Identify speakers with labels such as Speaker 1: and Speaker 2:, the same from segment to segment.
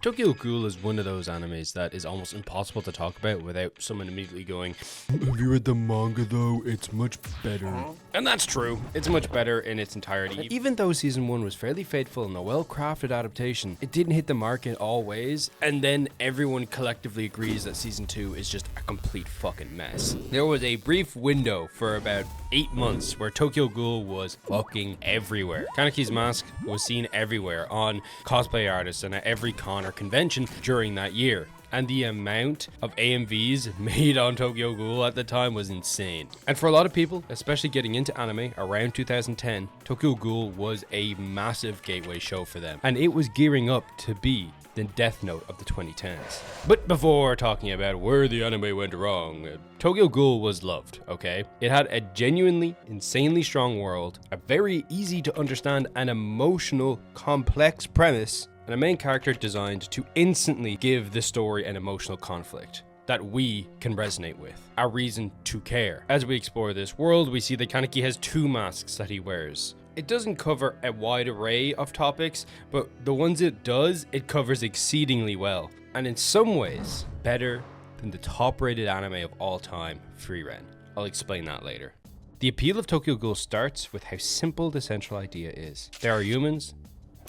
Speaker 1: Tokyo Ghoul is one of those animes that is almost impossible to talk about without someone immediately going, "Have you read the manga though? It's much better." And that's true. It's much better in its entirety. And even though season 1 was fairly faithful and a well-crafted adaptation, it didn't hit the mark in all ways, and then everyone collectively agrees that season 2 is just a complete fucking mess. There was a brief window for about 8 months where Tokyo Ghoul was fucking everywhere. Kaneki's mask was seen everywhere on cosplay artists and at every con or convention during that year. And the amount of AMVs made on Tokyo Ghoul at the time was insane. And for a lot of people, especially getting into anime around 2010, Tokyo Ghoul was a massive gateway show for them. And it was gearing up to be the Death Note of the 2010s. But before talking about where the anime went wrong, Tokyo Ghoul was loved, okay? It had a genuinely, insanely strong world, a very easy to understand and emotional, complex premise, and a main character designed to instantly give the story an emotional conflict that we can resonate with, a reason to care. As we explore this world, we see that Kaneki has 2 masks that he wears. It doesn't cover a wide array of topics, but the ones it does, it covers exceedingly well. And in some ways, better than the top-rated anime of all time, Freiren. I'll explain that later. The appeal of Tokyo Ghoul starts with how simple the central idea is. There are humans,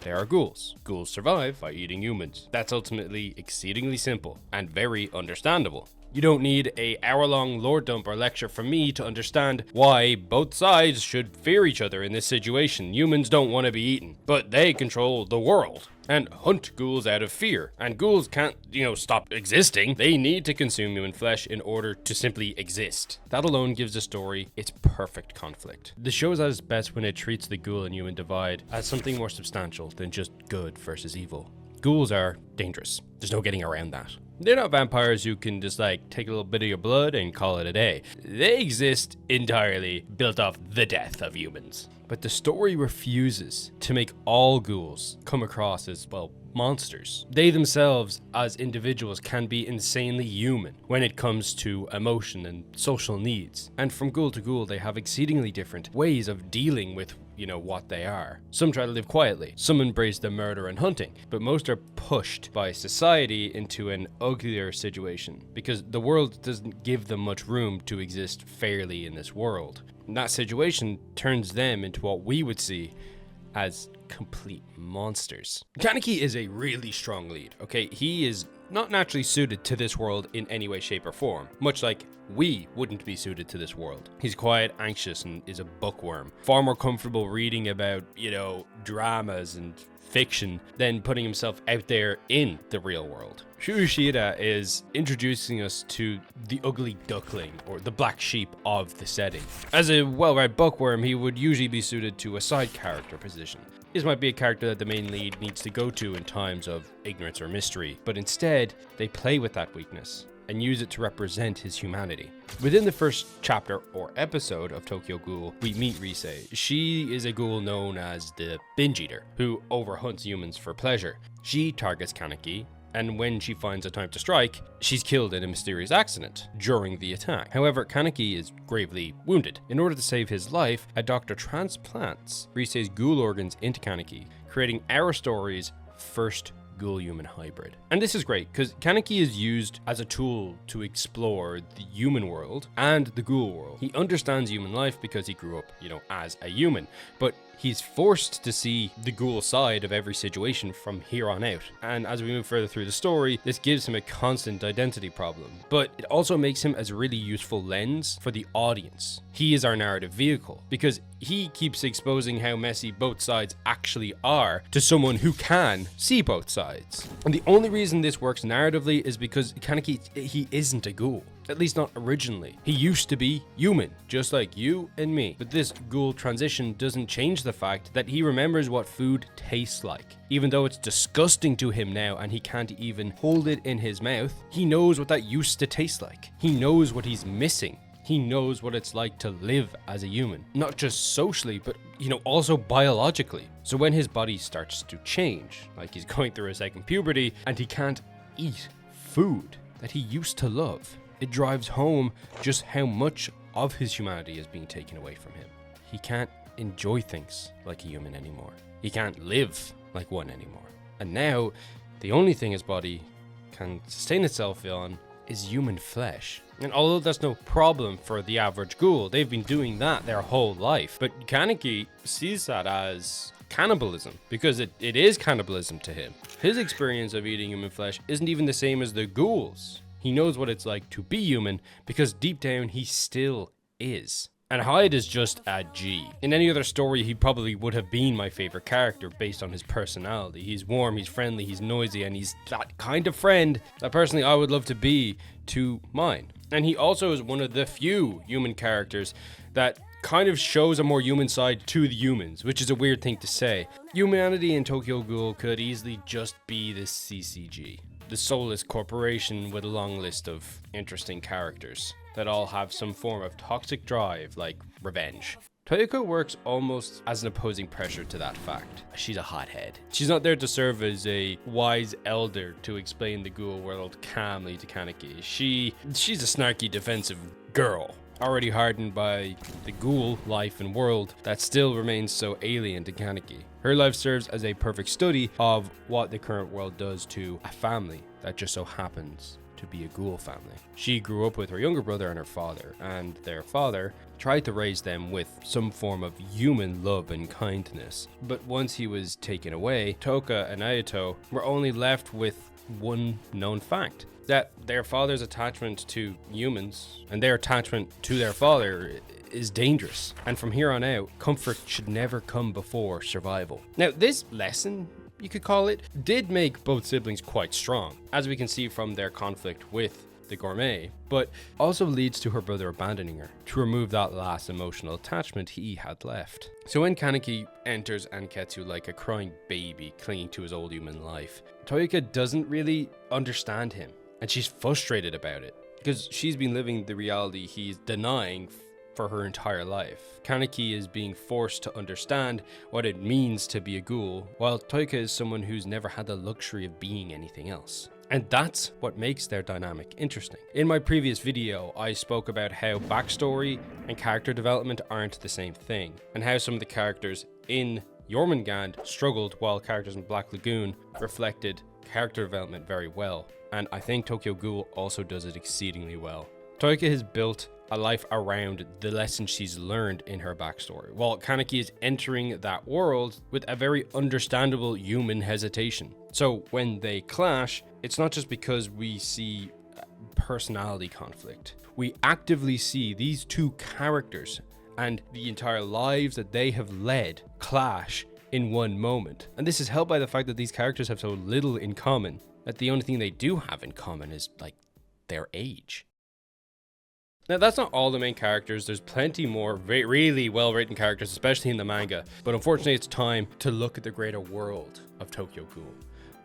Speaker 1: there are ghouls. Ghouls survive by eating humans. That's ultimately exceedingly simple and very understandable. You don't need a hour-long lore dump or lecture from me to understand why both sides should fear each other in this situation. Humans don't want to be eaten, but they control the world and hunt ghouls out of fear. And ghouls can't, stop existing. They need to consume human flesh in order to simply exist. That alone gives the story its perfect conflict. The show is at its best when it treats the ghoul and human divide as something more substantial than just good versus evil. Ghouls are dangerous. There's no getting around that. They're not vampires who can just take a little bit of your blood and call it a day. They exist entirely built off the death of humans. But the story refuses to make all ghouls come across as, monsters. They themselves, as individuals, can be insanely human when it comes to emotion and social needs. And from ghoul to ghoul, they have exceedingly different ways of dealing with what they are. Some try to live quietly, some embrace the murder and hunting, but most are pushed by society into an uglier situation because the world doesn't give them much room to exist fairly in this world. And that situation turns them into what we would see as complete monsters. Kaneki is a really strong lead, okay? He is not naturally suited to this world in any way, shape, or form, much like we wouldn't be suited to this world. He's quiet, anxious, and is a bookworm. Far more comfortable reading about, dramas and fiction than putting himself out there in the real world. Shuushida is introducing us to the ugly duckling, or the black sheep of the setting. As a well-read bookworm, he would usually be suited to a side character position. This might be a character that the main lead needs to go to in times of ignorance or mystery, but instead, they play with that weakness and use it to represent his humanity. Within the first chapter or episode of Tokyo Ghoul, we meet Rize. She is a ghoul known as the Binge Eater, who overhunts humans for pleasure. She targets Kaneki, and when she finds a time to strike, she's killed in a mysterious accident during the attack. However, Kaneki is gravely wounded. In order to save his life, a doctor transplants Rize's ghoul organs into Kaneki, creating our story's first ghoul-human hybrid. And this is great because Kaneki is used as a tool to explore the human world and the ghoul world. He understands human life because he grew up, as a human, but he's forced to see the ghoul side of every situation from here on out. And as we move further through the story, this gives him a constant identity problem, but it also makes him as a really useful lens for the audience. He is our narrative vehicle because he keeps exposing how messy both sides actually are to someone who can see both sides. And the only reason this works narratively is because Kaneki, he isn't a ghoul. At least not originally. He used to be human, just like you and me. But this ghoul transition doesn't change the fact that he remembers what food tastes like. Even though it's disgusting to him now and he can't even hold it in his mouth, he knows what that used to taste like. He knows what he's missing. He knows what it's like to live as a human. Not just socially, but, also biologically. So when his body starts to change, like he's going through a second puberty, and he can't eat food that he used to love, it drives home just how much of his humanity is being taken away from him. He can't enjoy things like a human anymore. He can't live like one anymore. And now The only thing his body can sustain itself on is human flesh. And although that's no problem for the average ghoul, they've been doing that their whole life. But Kaneki sees that as cannibalism, because it is cannibalism to him. His experience of eating human flesh isn't even the same as the ghouls. He knows what it's like to be human, because deep down he still is. And Hyde is just a G. In any other story, he probably would have been my favorite character based on his personality. He's warm, he's friendly, he's noisy, and he's that kind of friend that personally I would love to be to mine. And he also is one of the few human characters that kind of shows a more human side to the humans, which is a weird thing to say. Humanity in Tokyo Ghoul could easily just be the CCG, the soulless corporation with a long list of interesting characters that all have some form of toxic drive, like revenge. Toyoko works almost as an opposing pressure to that fact. She's a hothead. She's not there to serve as a wise elder to explain the ghoul world calmly to Kaneki. She's a snarky defensive girl, already hardened by the ghoul life and world that still remains so alien to Kaneki. Her life serves as a perfect study of what the current world does to a family that just so happens to be a ghoul family. She grew up with her younger brother and her father, and their father tried to raise them with some form of human love and kindness. But once he was taken away, Touka and Ayato were only left with one known fact: that their father's attachment to humans and their attachment to their father is dangerous. And from here on out, comfort should never come before survival. Now, this lesson, you could call it, did make both siblings quite strong, as we can see from their conflict with the gourmet, but also leads to her brother abandoning her to remove that last emotional attachment he had left. So when Kaneki enters Anketsu like a crying baby clinging to his old human life, Toyoko doesn't really understand him, and she's frustrated about it, because she's been living the reality he's denying for her entire life. Kaneki is being forced to understand what it means to be a ghoul, while Toyoko is someone who's never had the luxury of being anything else. And that's what makes their dynamic interesting. In my previous video, I spoke about how backstory and character development aren't the same thing, and how some of the characters in Jormungand struggled while characters in Black Lagoon reflected character development very well. And I think Tokyo Ghoul also does it exceedingly well. Toyoko has built a life around the lessons she's learned in her backstory, while Kaneki is entering that world with a very understandable human hesitation. So when they clash, it's not just because we see personality conflict. We actively see these two characters and the entire lives that they have led clash in one moment. And this is helped by the fact that these characters have so little in common, that the only thing they do have in common is like their age. Now, that's not all the main characters. There's plenty more really well-written characters, especially in the manga. But unfortunately, it's time to look at the greater world of Tokyo Ghoul.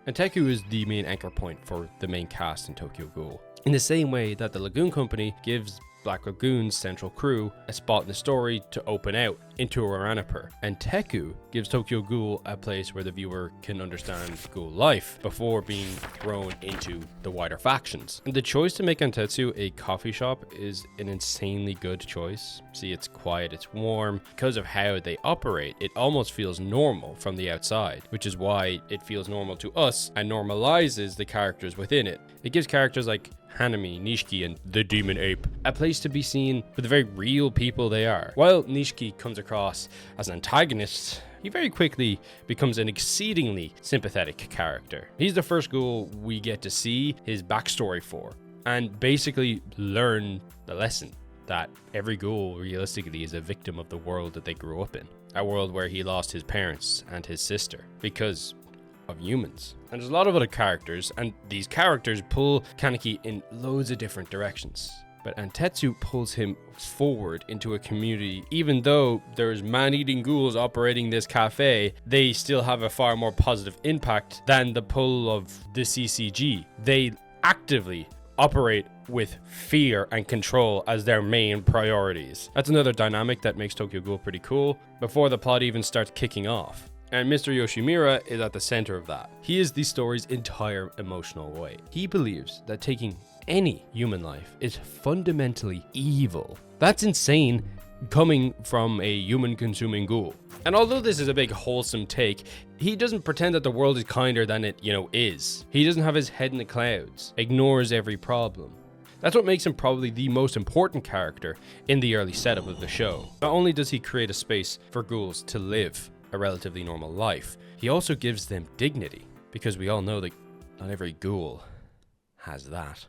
Speaker 1: Anteiku is the main anchor point for the main cast in Tokyo Ghoul, in the same way that the Lagoon Company gives Black Lagoon's central crew a spot in the story to open out into Aranapur, and Anteiku gives Tokyo Ghoul a place where the viewer can understand ghoul life before being thrown into the wider factions. And the choice to make Antetsu a coffee shop is an insanely good choice. See, it's quiet, it's warm. Because of how they operate, it almost feels normal from the outside, which is why it feels normal to us and normalizes the characters within it. It gives characters like Hanami, Nishiki, and the Demon Ape a place to be seen for the very real people they are. While Nishiki comes across as an antagonist, he very quickly becomes an exceedingly sympathetic character. He's the first ghoul we get to see his backstory for, and basically learn the lesson that every ghoul realistically is a victim of the world that they grew up in. A world where he lost his parents and his sister because of humans. And there's a lot of other characters, and these characters pull Kaneki in loads of different directions. But Antetsu pulls him forward into a community. Even though there's man-eating ghouls operating this cafe, they still have a far more positive impact than the pull of the CCG. They actively operate with fear and control as their main priorities. That's another dynamic that makes Tokyo Ghoul pretty cool before the plot even starts kicking off. And Mr. Yoshimura is at the center of that. He is the story's entire emotional weight. He believes that taking any human life is fundamentally evil. That's insane coming from a human-consuming ghoul. And although this is a big wholesome take, he doesn't pretend that the world is kinder than it, is. He doesn't have his head in the clouds, ignores every problem. That's what makes him probably the most important character in the early setup of the show. Not only does he create a space for ghouls to live a relatively normal life, he also gives them dignity, because we all know that not every ghoul has that.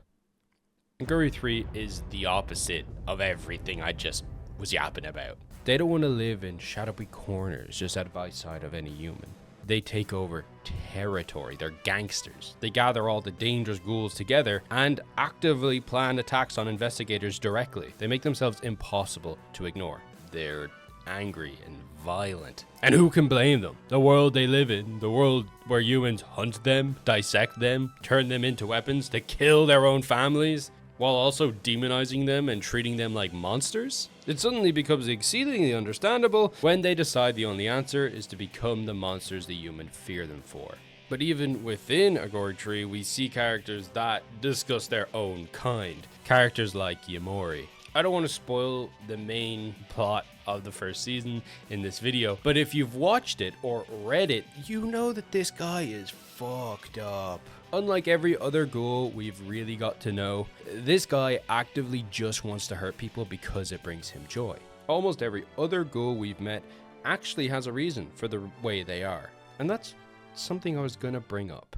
Speaker 1: Aogiri Tree is the opposite of everything I just was yapping about. They don't want to live in shadowy corners just out of eyesight of any human. They take over territory. They're gangsters. They gather all the dangerous ghouls together and actively plan attacks on investigators directly. They make themselves impossible to ignore. They're angry and violent. And who can blame them? The world they live in, the world where humans hunt them, dissect them, turn them into weapons to kill their own families, while also demonizing them and treating them like monsters? It suddenly becomes exceedingly understandable when they decide the only answer is to become the monsters the human fear them for. But even within Aogiri Tree, we see characters that discuss their own kind. Characters like Yamori. I don't want to spoil the main plot of the first season in this video, but if you've watched it or read it, you know that this guy is fucked up. Unlike every other ghoul we've really got to know, this guy actively just wants to hurt people because it brings him joy. Almost every other ghoul we've met actually has a reason for the way they are, and that's something I was gonna bring up.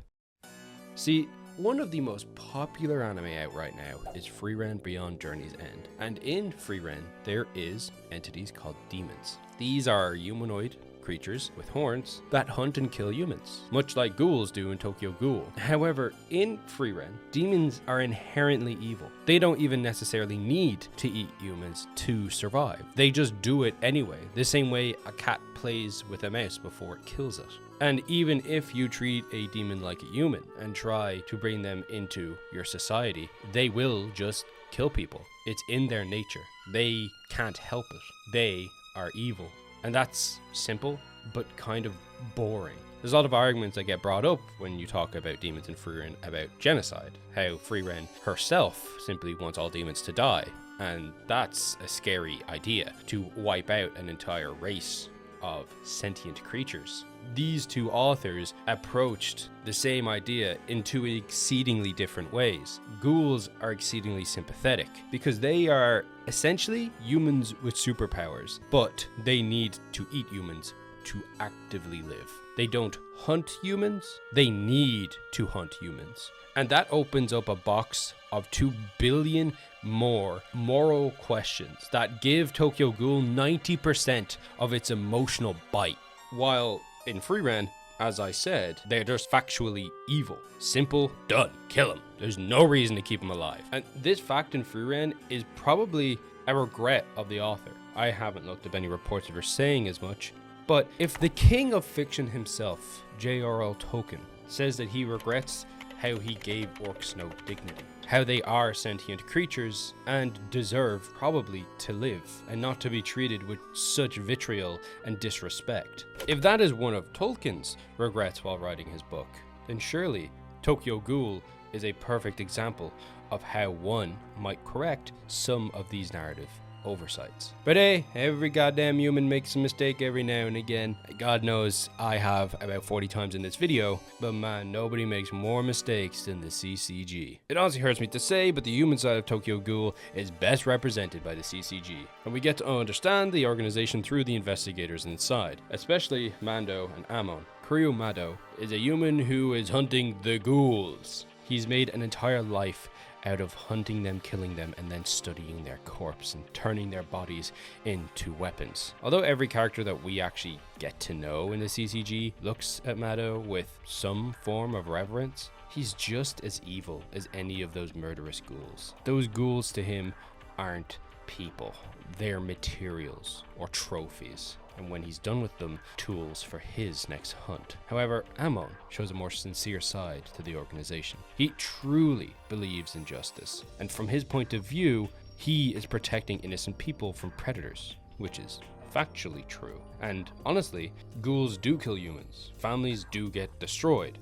Speaker 1: See, one of the most popular anime out right now is Freiren Beyond Journey's End, and in Freiren there is entities called demons. These are humanoid creatures with horns that hunt and kill humans, much like ghouls do in Tokyo Ghoul. However, in Freiren, demons are inherently evil. They don't even necessarily need to eat humans to survive. They just do it anyway, the same way a cat plays with a mouse before it kills it. And even if you treat a demon like a human and try to bring them into your society, they will just kill people. It's in their nature. They can't help it. They are evil. And that's simple, but kind of boring. There's a lot of arguments that get brought up when you talk about demons in Freiren about genocide. How Freiren herself simply wants all demons to die. And that's a scary idea, to wipe out an entire race of sentient creatures. These two authors approached the same idea in two exceedingly different ways. Ghouls are exceedingly sympathetic because they are essentially humans with superpowers, but they need to eat humans to actively live. They don't hunt humans, they need to hunt humans. And that opens up a box of 2 billion more moral questions that give Tokyo Ghoul 90% of its emotional bite. While in Freiren, as I said, they're just factually evil. Simple, done, kill them. There's no reason to keep them alive. And this fact in Freiren is probably a regret of the author. I haven't looked up any reports of her saying as much, but if the king of fiction himself, J.R.R. Tolkien, says that he regrets how he gave orcs no dignity, how they are sentient creatures and deserve probably to live and not to be treated with such vitriol and disrespect. If that is one of Tolkien's regrets while writing his book, then surely Tokyo Ghoul is a perfect example of how one might correct some of these narrative oversights. But hey, every goddamn human makes a mistake every now and again. God knows I have about 40 times in this video, but man, nobody makes more mistakes than the CCG. It honestly hurts me to say, but the human side of Tokyo Ghoul is best represented by the CCG, and we get to understand the organization through the investigators inside, especially Mando and Amon. Kuryu Mado is a human who is hunting the ghouls. He's made an entire life out of hunting them, killing them, and then studying their corpse and turning their bodies into weapons. Although every character that we actually get to know in the CCG looks at Mado with some form of reverence, he's just as evil as any of those murderous ghouls. Those ghouls to him aren't people. They're materials or trophies, and when he's done with them, tools for his next hunt. However, Amon shows a more sincere side to the organization. He truly believes in justice, and from his point of view, he is protecting innocent people from predators, which is factually true. And honestly, ghouls do kill humans. Families do get destroyed.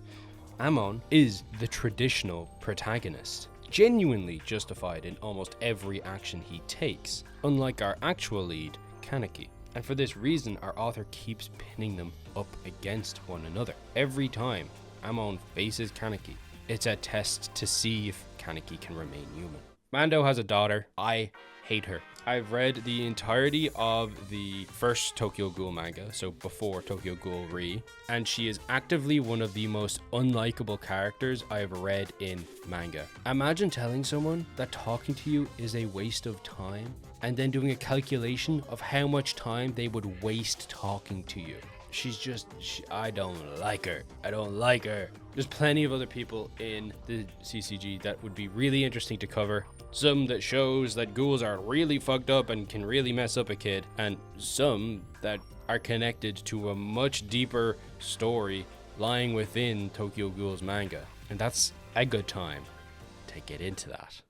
Speaker 1: Amon is the traditional protagonist, genuinely justified in almost every action he takes. Unlike our actual lead, Kaneki. And for this reason, our author keeps pinning them up against one another. Every time Amon faces Kaneki, it's a test to see if Kaneki can remain human. Mando has a daughter. I hate her. I've read the entirety of the first Tokyo Ghoul manga, so before Tokyo Ghoul Re, and she is actively one of the most unlikable characters I have read in manga. Imagine telling someone that talking to you is a waste of time, and then doing a calculation of how much time they would waste talking to you. I don't like her. I don't like her. There's plenty of other people in the CCG that would be really interesting to cover. Some that shows that ghouls are really fucked up and can really mess up a kid, and some that are connected to a much deeper story lying within Tokyo Ghoul's manga. And that's a good time to get into that.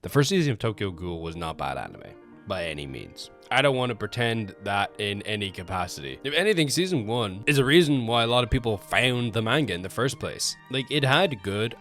Speaker 1: The first season of Tokyo Ghoul was not bad anime, by any means. I don't want to pretend that in any capacity. If anything, season 1 is a reason why a lot of people found the manga in the first place. Like, it had good,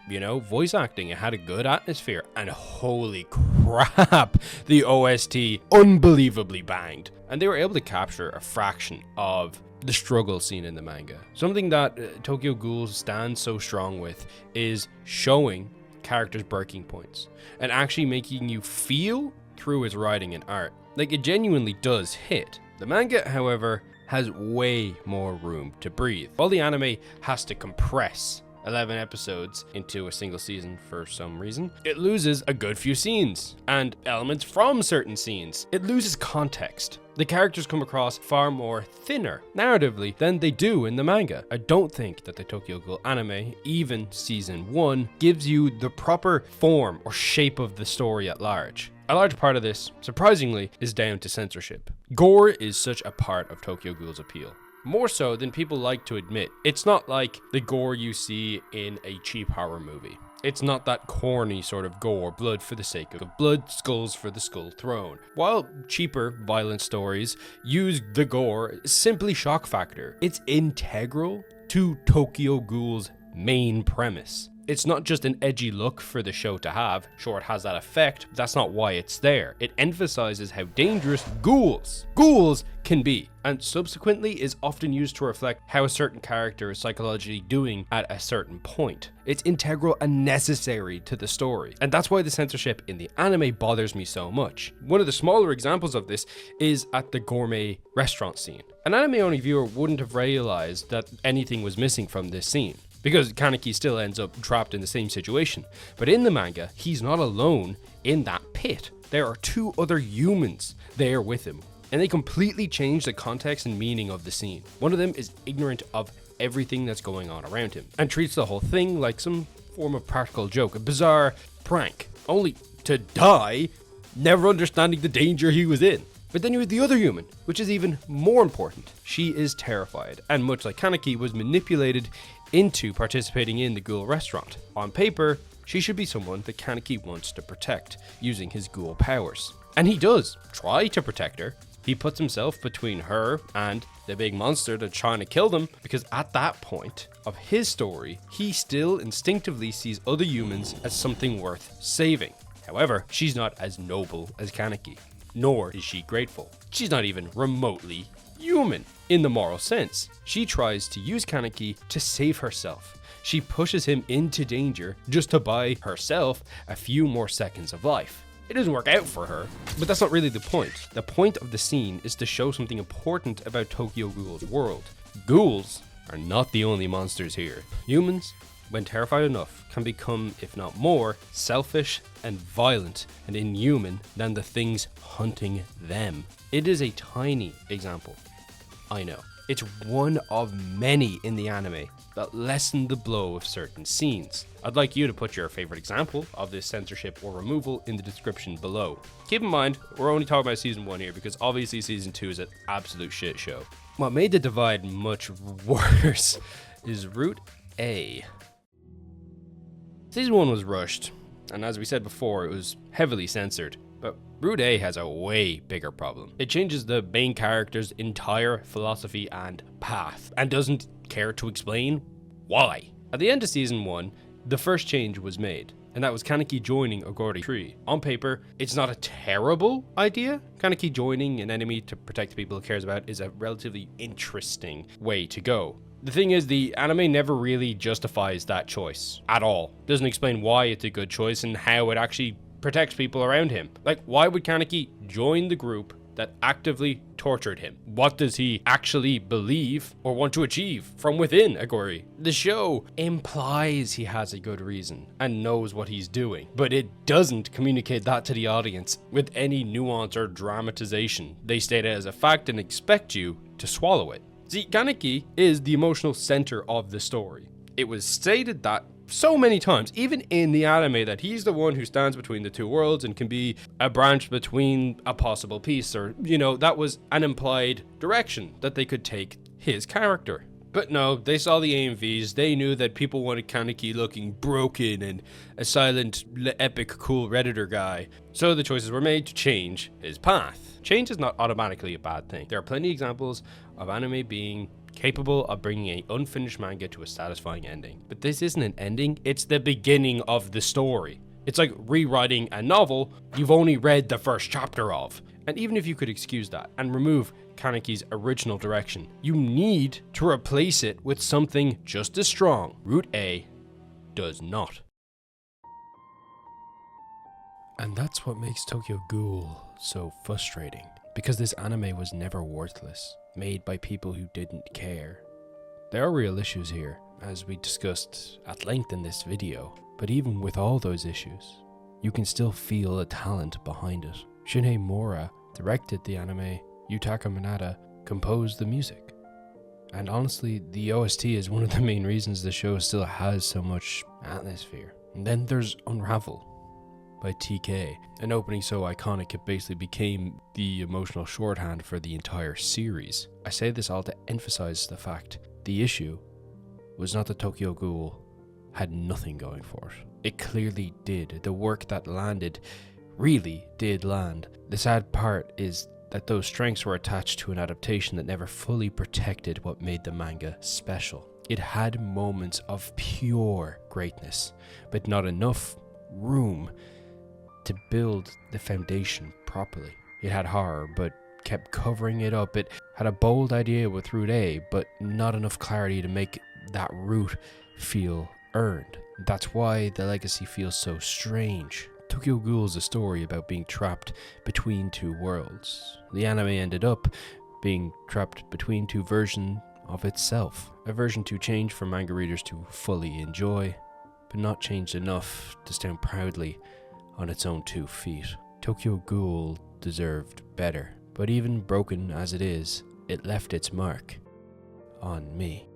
Speaker 1: voice acting, it had a good atmosphere, and holy crap, the OST unbelievably banged. And they were able to capture a fraction of the struggle scene in the manga. Something that Tokyo Ghoul stands so strong with is showing characters' breaking points and actually making you feel through its writing and art. Like, it genuinely does hit. The manga, however, has way more room to breathe. While the anime has to compress 11 episodes into a single season for some reason, it loses a good few scenes and elements from certain scenes. It loses context. The characters come across far more thinner narratively than they do in the manga. I don't think that the Tokyo Ghoul anime, even season 1, gives you the proper form or shape of the story at large. A large part of this, surprisingly, is down to censorship. Gore is such a part of Tokyo Ghoul's appeal. More so than people like to admit. It's not like the gore you see in a cheap horror movie. It's not that corny sort of gore, blood for the sake of blood, skulls for the skull throne. While cheaper, violent stories use the gore, simply shock factor. It's integral to Tokyo Ghoul's main premise. It's not just an edgy look for the show to have. Sure, it has that effect, but that's not why it's there. It emphasizes how dangerous ghouls can be, and subsequently is often used to reflect how a certain character is psychologically doing at a certain point. It's integral and necessary to the story, and that's why the censorship in the anime bothers me so much. One of the smaller examples of this is at the gourmet restaurant scene. An anime-only viewer wouldn't have realized that anything was missing from this scene, because Kaneki still ends up trapped in the same situation. But in the manga, he's not alone in that pit. There are 2 other humans there with him, and they completely change the context and meaning of the scene. One of them is ignorant of everything that's going on around him, and treats the whole thing like some form of practical joke, a bizarre prank, only to die, never understanding the danger he was in. But then you have the other human, which is even more important. She is terrified, and much like Kaneki, was manipulated into participating in the ghoul restaurant. On paper, she should be someone that Kaneki wants to protect, using his ghoul powers. And he does try to protect her. He puts himself between her and the big monster that's trying to kill them, because at that point of his story, he still instinctively sees other humans as something worth saving. However, she's not as noble as Kaneki, nor is she grateful. She's not even remotely human in the moral sense. She tries to use Kaneki to save herself. She pushes him into danger just to buy herself a few more seconds of life. It doesn't work out for her, but that's not really the point. The point of the scene is to show something important about Tokyo Ghoul's world. Ghouls are not the only monsters here. Humans, when terrified enough, can become, if not more, selfish and violent and inhuman than the things hunting them. It is a tiny example, I know. It's one of many in the anime that lessen the blow of certain scenes. I'd like you to put your favorite example of this censorship or removal in the description below. Keep in mind, we're only talking about season 1 here, because obviously season 2 is an absolute shit show. What made the divide much worse is Route A. Season 1 was rushed, and as we said before, it was heavily censored. But Route A has a way bigger problem. It changes the main character's entire philosophy and path, and doesn't care to explain why. At the end of season 1, the first change was made. and that was Kaneki joining Aogiri Tree. On paper, it's not a terrible idea. Kaneki joining an enemy to protect the people he cares about is a relatively interesting way to go. The thing is, the anime never really justifies that choice at all. Doesn't explain why it's a good choice and how it actually protects people around him. Like, why would Kaneki join the group that actively tortured him? What does he actually believe or want to achieve from within Aogiri? The show implies he has a good reason and knows what he's doing, but it doesn't communicate that to the audience with any nuance or dramatization. They state it as a fact and expect you to swallow it. See, Kaneki is the emotional center of the story. It was stated that so many times, even in the anime, that he's the one who stands between the two worlds and can be a branch between a possible piece, or, that was an implied direction that they could take his character. But no, they saw the AMVs, they knew that people wanted Kaneki looking broken and a silent, epic, cool Redditor guy. So the choices were made to change his path. Change is not automatically a bad thing. There are plenty of examples of anime being capable of bringing an unfinished manga to a satisfying ending. But this isn't an ending, it's the beginning of the story. It's like rewriting a novel you've only read the first chapter of. And even if you could excuse that and remove Kaneki's original direction, you need to replace it with something just as strong. Route A does not. And that's what makes Tokyo Ghoul so frustrating, because this anime was never worthless, made by people who didn't care. There are real issues here, as we discussed at length in this video, but even with all those issues, you can still feel the talent behind it. Shinhei Mora directed the anime, Yutaka Minata composed the music. And honestly, the OST is one of the main reasons the show still has so much atmosphere. And then there's Unravel by TK, an opening so iconic it basically became the emotional shorthand for the entire series. I say this all to emphasize the fact the issue was not that Tokyo Ghoul had nothing going for it. It clearly did. The work that landed really did land. The sad part is that those strengths were attached to an adaptation that never fully protected what made the manga special. It had moments of pure greatness, but not enough room to build the foundation properly. It had horror, but kept covering it up. It had a bold idea with Route A, but not enough clarity to make that route feel earned. That's why the legacy feels so strange. Tokyo Ghoul is a story about being trapped between two worlds. The anime ended up being trapped between two versions of itself. A version too changed for manga readers to fully enjoy, but not changed enough to stand proudly on its own 2 feet. Tokyo Ghoul deserved better, but even broken as it is, it left its mark on me.